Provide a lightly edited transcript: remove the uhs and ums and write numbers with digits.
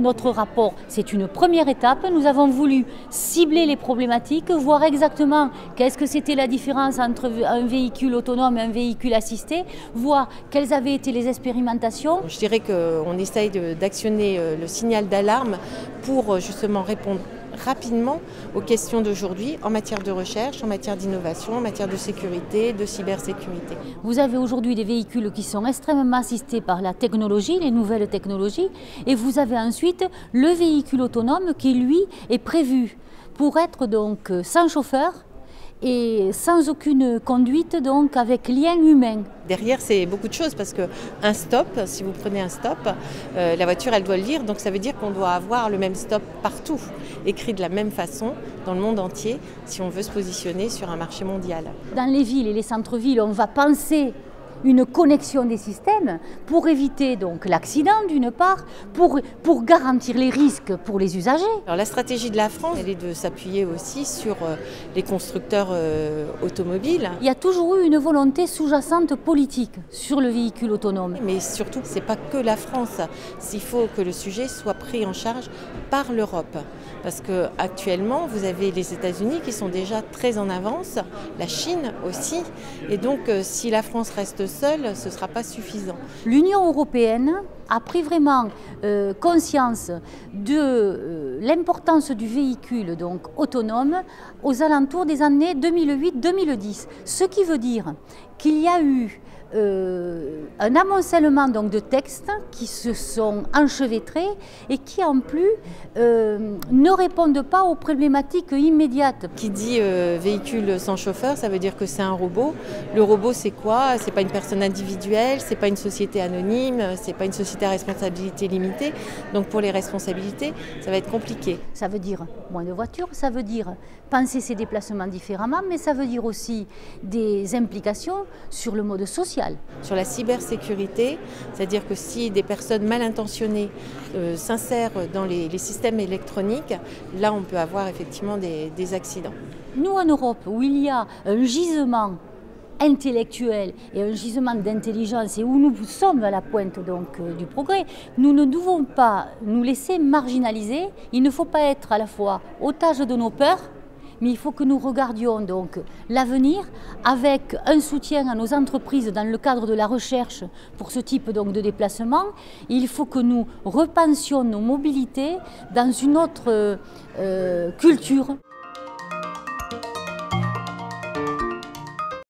Notre rapport, c'est une première étape. Nous avons voulu cibler les problématiques, voir exactement qu'est-ce que c'était la différence entre un véhicule autonome et un véhicule assisté, voir quelles avaient été les expérimentations. Je dirais qu'on essaye d'actionner le signal d'alarme pour justement répondre rapidement aux questions d'aujourd'hui en matière de recherche, en matière d'innovation, en matière de sécurité, de cybersécurité. Vous avez aujourd'hui des véhicules qui sont extrêmement assistés par la technologie, les nouvelles technologies, et vous avez ensuite le véhicule autonome qui, lui, est prévu pour être donc sans chauffeur et sans aucune conduite, donc avec lien humain. Derrière, c'est beaucoup de choses parce qu'un stop, si vous prenez un stop, la voiture, elle doit le lire. Donc ça veut dire qu'on doit avoir le même stop partout, écrit de la même façon dans le monde entier, si on veut se positionner sur un marché mondial. Dans les villes et les centres-villes, on va penser une connexion des systèmes pour éviter donc l'accident d'une part, pour garantir les risques pour les usagers. Alors la stratégie de la France, elle est de s'appuyer aussi sur les constructeurs automobiles. Il y a toujours eu une volonté sous-jacente politique sur le véhicule autonome. Mais surtout, ce n'est pas que la France. Il faut que le sujet soit pris en charge par l'Europe. Parce qu'actuellement, vous avez les États-Unis qui sont déjà très en avance, la Chine aussi. Et donc, si la France reste seule, ce ne sera pas suffisant. L'Union européenne a pris vraiment conscience de l'importance du véhicule donc autonome aux alentours des années 2008-2010. Ce qui veut dire qu'il y a eu un amoncellement donc de textes qui se sont enchevêtrés et qui en plus ne répondent pas aux problématiques immédiates. Qui dit véhicule sans chauffeur, ça veut dire que c'est un robot. Le robot, c'est quoi? C'est pas une personne individuelle, c'est pas une société anonyme, c'est pas une société à responsabilité limitée. Donc pour les responsabilités, ça va être compliqué. Ça veut dire moins de voitures, ça veut dire penser ses déplacements différemment, mais ça veut dire aussi des implications sur le mode social. Sur la cybersécurité, c'est-à-dire que si des personnes mal intentionnées s'insèrent dans les systèmes électroniques, là on peut avoir effectivement des accidents. Nous en Europe, où il y a un gisement intellectuel et un gisement d'intelligence et où nous sommes à la pointe donc du progrès, nous ne devons pas nous laisser marginaliser. Il ne faut pas être à la fois otage de nos peurs, mais il faut que nous regardions donc l'avenir avec un soutien à nos entreprises dans le cadre de la recherche pour ce type donc de déplacement. Il faut que nous repensions nos mobilités dans une autre culture.